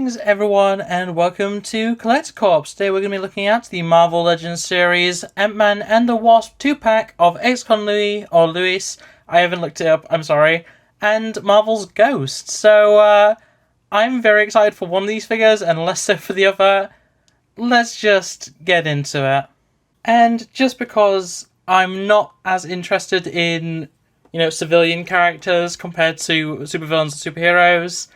Greetings everyone and welcome to Collector Corps. Today we're going to be looking at the Marvel Legends series Ant-Man and the Wasp 2-pack of XCon Luis, I haven't looked it up, I'm sorry, and Marvel's Ghost. So I'm very excited for one of these figures and less so for the other. Let's just get into it. And just because I'm not as interested in, civilian characters compared to supervillains and superheroes,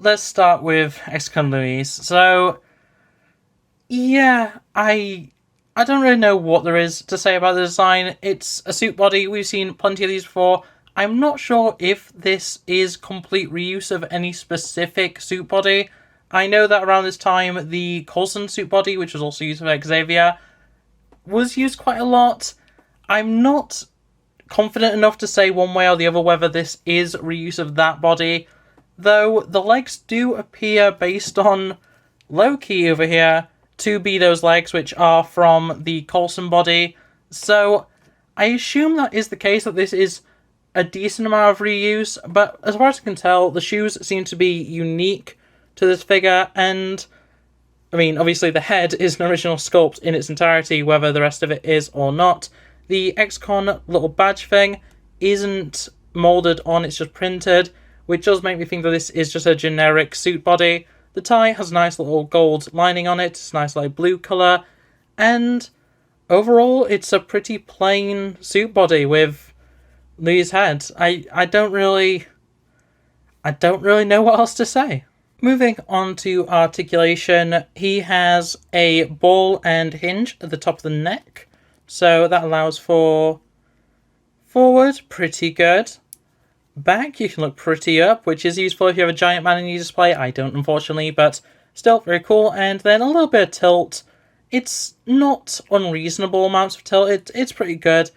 let's start with XCon Luis. So, yeah, I don't really know what there is to say about the design. It's a suit body. We've seen plenty of these before. I'm not sure if this is complete reuse of any specific suit body. I know that around this time, the Coulson suit body, which was also used for Xavier, was used quite a lot. I'm not confident enough to say one way or the other whether this is reuse of that body, though the legs do appear, based on Loki over here, to be those legs which are from the Coulson body. So I assume that is the case, that this is a decent amount of reuse, but as far as I can tell, the shoes seem to be unique to this figure, and I mean, obviously the head is an original sculpt in its entirety, whether the rest of it is or not. The XCon little badge thing isn't moulded on, it's just printed, which does make me think that this is just a generic suit body. The tie has a nice little gold lining on it, it's a nice light blue colour, and overall it's a pretty plain suit body with Luis' head. I don't really know what else to say. Moving on to articulation, he has a ball and hinge at the top of the neck, so that allows for forward, pretty good. Back, you can look pretty up, which is useful if you have a giant man in your display. I don't, unfortunately, but still very cool. And then a little bit of tilt. It's not unreasonable amounts of tilt. It's pretty good.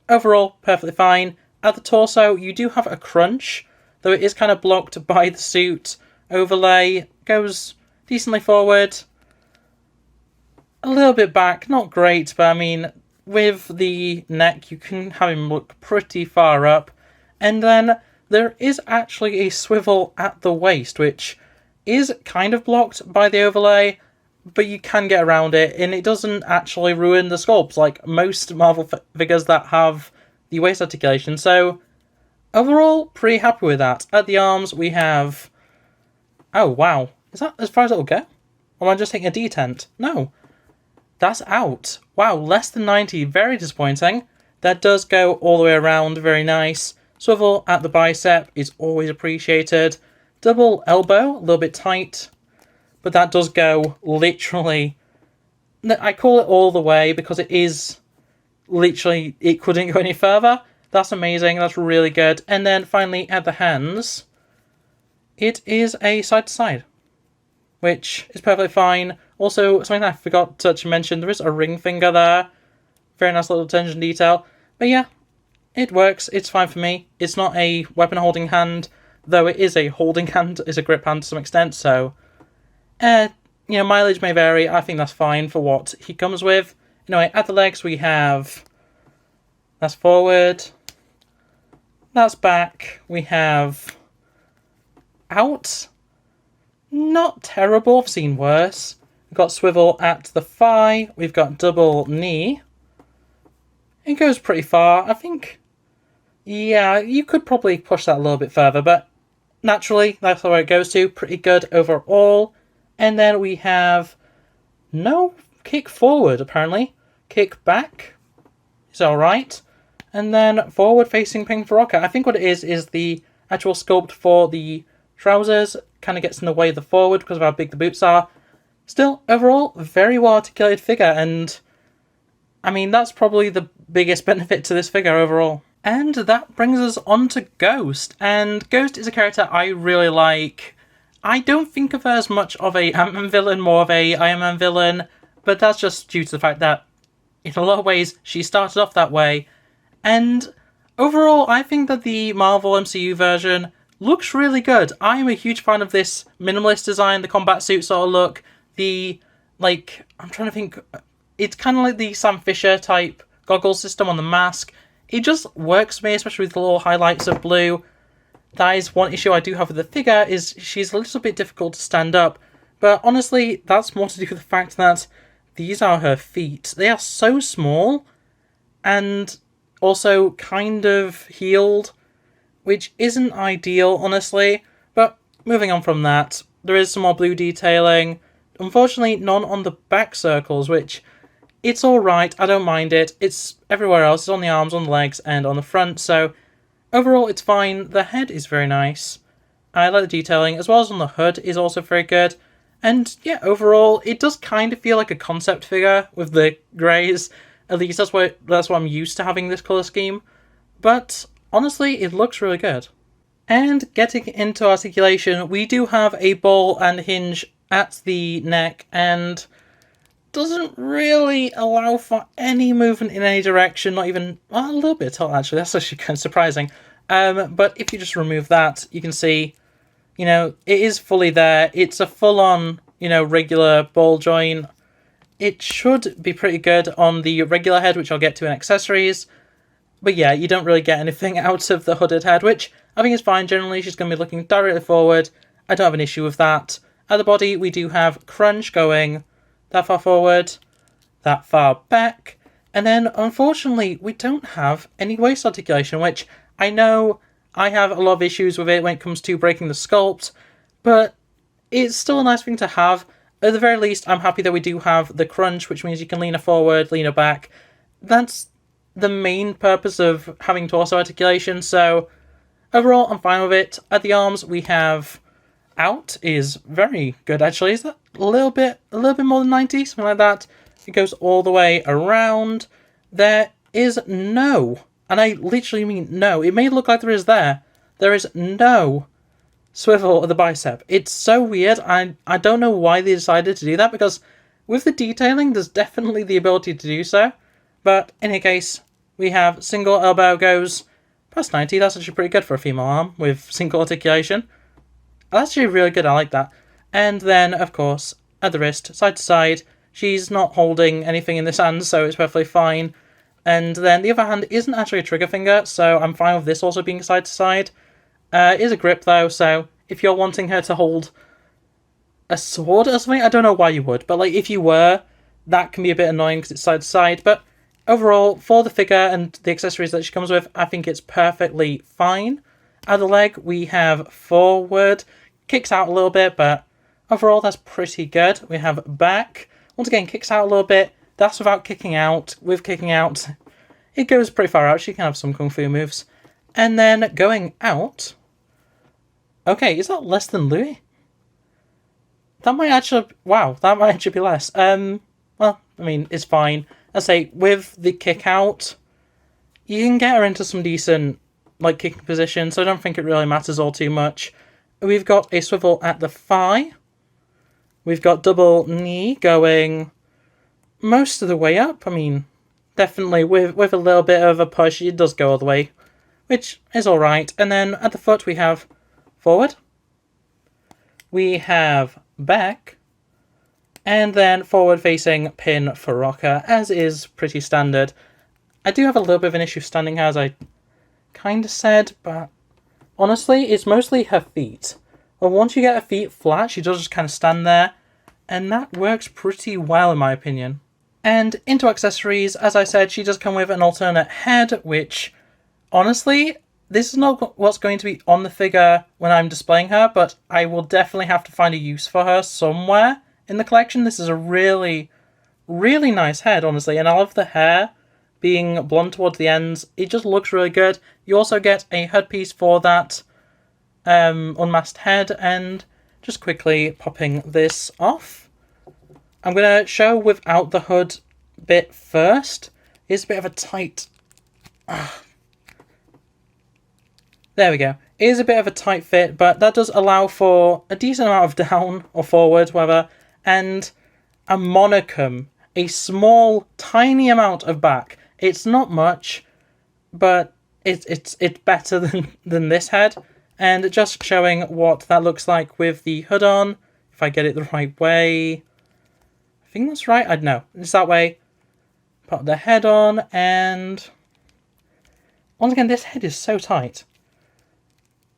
Overall, perfectly fine. At the torso, you do have a crunch, though it is kind of blocked by the suit overlay. Goes decently forward. A little bit back, not great, but I mean, with the neck, you can have him look pretty far up. And then there is actually a swivel at the waist, which is kind of blocked by the overlay, but you can get around it, and it doesn't actually ruin the sculpt like most Marvel figures that have the waist articulation. So overall, pretty happy with that. At the arms, we have... Oh, wow. Is that as far as it'll go? Or am I just hitting a detent? No. That's out. Wow, less than 90. Very disappointing. That does go all the way around. Very nice. Swivel at the bicep is always appreciated. Double elbow, a little bit tight, but that does go literally... I call it all the way because it is literally... It couldn't go any further. That's amazing. That's really good. And then finally at the hands, it is a side-to-side, which is perfectly fine. Also, something I forgot to mention, there is a ring finger there. Very nice little attention to detail. But yeah, it works. It's fine for me. It's not a weapon holding hand, though it is a holding hand. It's a grip hand to some extent, so... mileage may vary. I think that's fine for what he comes with. Anyway, at the legs we have... That's forward. That's back. We have... Out. Not terrible. I've seen worse. We've got swivel at the thigh. We've got double knee. It goes pretty far. I think, yeah, you could probably push that a little bit further, but naturally, that's where it goes to. Pretty good overall. And then we have no kick forward, apparently. Kick back is alright. And then forward facing Pink Rocket. I think what it is the actual sculpt for the trousers kind of gets in the way of the forward because of how big the boots are. Still, overall, very well articulated figure, and I mean, that's probably the biggest benefit to this figure overall. And that brings us on to Ghost. And Ghost is a character I really like. I don't think of her as much of a Ant-Man villain, more of a Iron Man villain, but that's just due to the fact that, in a lot of ways, she started off that way. And overall, I think that the Marvel MCU version looks really good. I'm a huge fan of this minimalist design, the combat suit sort of look, I'm trying to think... It's kind of like the Sam Fisher type goggle system on the mask. It just works for me, especially with the little highlights of blue. That is one issue I do have with the figure, is she's a little bit difficult to stand up. But honestly, that's more to do with the fact that these are her feet. They are so small and also kind of healed, which isn't ideal, honestly. But moving on from that, there is some more blue detailing. Unfortunately, none on the back circles, which it's alright, I don't mind it. It's everywhere else, it's on the arms, on the legs, and on the front, so overall it's fine. The head is very nice. I like the detailing, as well as on the hood is also very good. And yeah, overall, it does kind of feel like a concept figure with the greys. At least that's what I'm used to having this colour scheme. But honestly, it looks really good. And getting into articulation, we do have a ball and hinge at the neck, and doesn't really allow for any movement in any direction, not even, well, a little bit at all, actually. That's actually kind of surprising. But if you just remove that, you can see, you know, it is fully there. It's a full-on, you know, regular ball joint. It should be pretty good on the regular head, which I'll get to in accessories. But yeah, you don't really get anything out of the hooded head, which I think is fine. Generally, she's going to be looking directly forward. I don't have an issue with that. At the body, we do have crunch going that far forward, that far back, and then unfortunately we don't have any waist articulation, which I know I have a lot of issues with it when it comes to breaking the sculpt, but it's still a nice thing to have. At the very least, I'm happy that we do have the crunch, which means you can lean her forward, lean her back. That's the main purpose of having torso articulation, so overall I'm fine with it. At the arms, we have out is very good, actually. Is that a little bit more than 90, something like that? It goes all the way around. There is no, and I literally mean no, it may look like there is no swivel of the bicep. It's so weird. I don't know why they decided to do that, because with the detailing, there's definitely the ability to do so. But in any case, we have single elbow goes past 90. That's actually pretty good for a female arm with single articulation. That's actually really good, I like that. And then, of course, at the wrist, side to side, she's not holding anything in this hand, so it's perfectly fine. And then the other hand isn't actually a trigger finger, so I'm fine with this also being side to side. It is a grip though, so if you're wanting her to hold a sword or something, I don't know why you would, but like if you were, that can be a bit annoying because it's side to side. But overall, for the figure and the accessories that she comes with, I think it's perfectly fine. At the leg, we have forward, kicks out a little bit, but overall that's pretty good. We have back, once again kicks out a little bit. That's without kicking out. With kicking out, it goes pretty far out. She can have some kung fu moves. And then going out, okay, is that less than Louis? That might actually, wow, that might actually be less. Well, I mean, it's fine. I say, with the kick out, you can get her into some decent, like, kicking position, so I don't think it really matters all too much. We've got a swivel at the thigh. We've got double knee going most of the way up. I mean, definitely with a little bit of a push, it does go all the way, which is alright. And then at the foot, we have forward. We have back. And then forward-facing pin for rocker, as is pretty standard. I do have a little bit of an issue standing her, as I kind of said, but honestly, it's mostly her feet. But once you get her feet flat, she does just kind of stand there, and that works pretty well in my opinion. And into accessories, as I said, she does come with an alternate head, which, honestly, this is not what's going to be on the figure when I'm displaying her, but I will definitely have to find a use for her somewhere in the collection. This is a really, really nice head, honestly, and I love the hair being blonde towards the ends. It just looks really good. You also get a headpiece for that unmasked head, and just quickly popping this off. I'm going to show without the hood bit first. It's a bit of a tight... There we go. It is a bit of a tight fit, but that does allow for a decent amount of down or forward, whatever, and a monicum, a small, tiny amount of back. It's not much, but it's better than this head. And just showing what that looks like with the hood on, if I get it the right way. I think that's right. I don't know. It's that way. Put the head on, and once again, this head is so tight.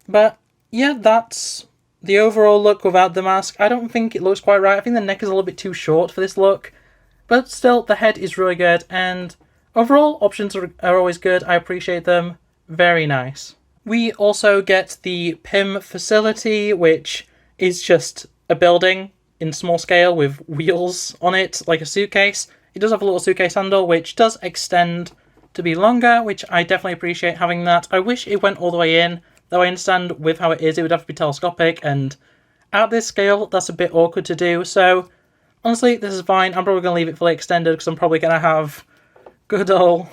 But yeah, that's the overall look without the mask, I don't think it looks quite right. I think the neck is a little bit too short for this look. But still, the head is really good, and overall, options are always good. I appreciate them. Very nice. We also get the PIM facility, which is just a building in small scale with wheels on it, like a suitcase. It does have a little suitcase handle, which does extend to be longer, which I definitely appreciate having that. I wish it went all the way in, though I understand with how it is, it would have to be telescopic, and at this scale, that's a bit awkward to do, so honestly, this is fine. I'm probably going to leave it fully extended, because I'm probably going to have good old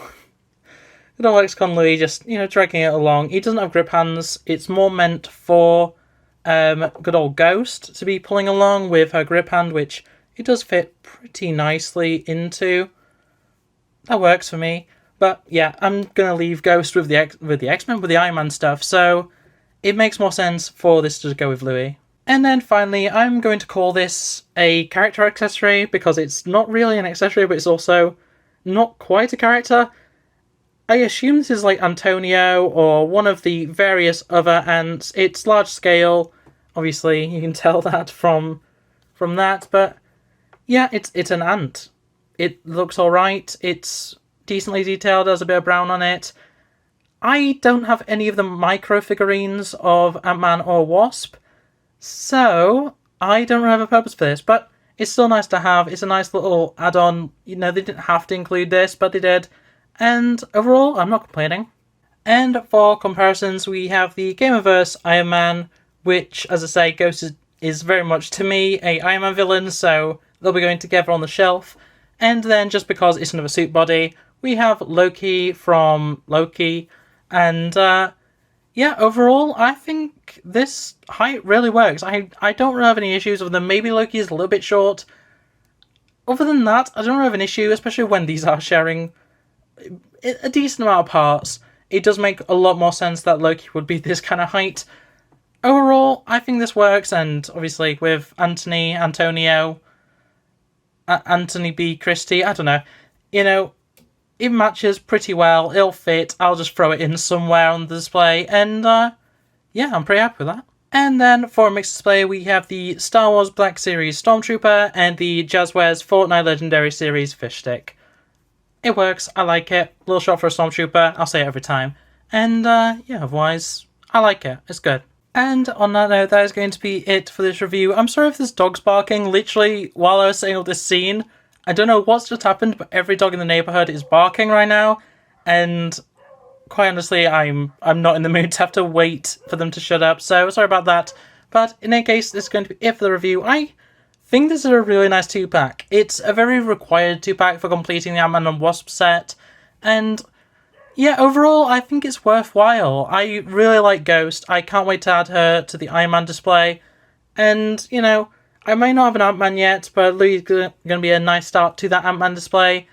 XCon Luis just, dragging it along. He doesn't have grip hands. It's more meant for good old Ghost to be pulling along with her grip hand, which it does fit pretty nicely into. That works for me. But yeah, I'm gonna leave Ghost with the X-Men, with the Iron Man stuff, so it makes more sense for this to go with Louis. And then finally, I'm going to call this a character accessory, because it's not really an accessory, but it's also not quite a character. I assume this is like Antonio or one of the various other ants. It's large scale, obviously, you can tell that from that, but yeah, it's an ant. It looks alright, it's decently detailed, there's a bit of brown on it. I don't have any of the micro figurines of Ant-Man or Wasp, so I don't really have a purpose for this, but it's still nice to have. It's a nice little add-on. They didn't have to include this, but they did. And overall, I'm not complaining. And for comparisons, we have the Gamerverse Iron Man, which, as I say, Ghost is very much, to me, a Iron Man villain, so they'll be going together on the shelf. And then, just because it's another suit body, we have Loki from Loki. And, yeah, overall, I think this height really works. I don't really have any issues with them. Maybe Loki is a little bit short. Other than that, I don't really have an issue, especially when these are sharing a decent amount of parts. It does make a lot more sense that Loki would be this kind of height. Overall, I think this works, and obviously with Antonio, Anthony B. Christie, I don't know, it matches pretty well, it'll fit, I'll just throw it in somewhere on the display, and yeah, I'm pretty happy with that. And then for a mixed display, we have the Star Wars Black Series Stormtrooper and the Jazzwares Fortnite Legendary Series Fish Stick. It works, I like it. Little shot for a Stormtrooper, I'll say it every time. And yeah, otherwise, I like it. It's good. And on that note, that is going to be it for this review. I'm sorry if this dog's barking. Literally, while I was setting up this scene, I don't know what's just happened, but every dog in the neighborhood is barking right now. And quite honestly, I'm not in the mood to have to wait for them to shut up. So sorry about that. But in any case, this is going to be it for the review. I think this is a really nice 2-pack. It's a very required 2-pack for completing the Ant-Man and Wasp set, and yeah, overall, I think it's worthwhile. I really like Ghost. I can't wait to add her to the Iron Man display, and, I may not have an Ant-Man yet, but Louis is going to be a nice start to that Ant-Man display.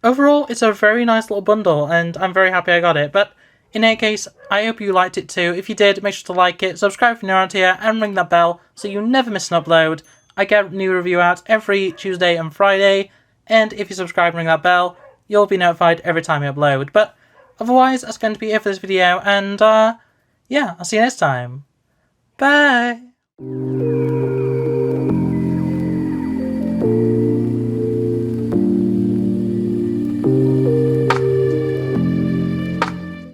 Overall, it's a very nice little bundle, and I'm very happy I got it, but in any case, I hope you liked it too. If you did, make sure to like it, subscribe if you're new around here, and ring that bell so you never miss an upload. I get a new review out every Tuesday and Friday, and if you subscribe and ring that bell, you'll be notified every time I upload. But otherwise, that's going to be it for this video, and yeah, I'll see you next time. Bye!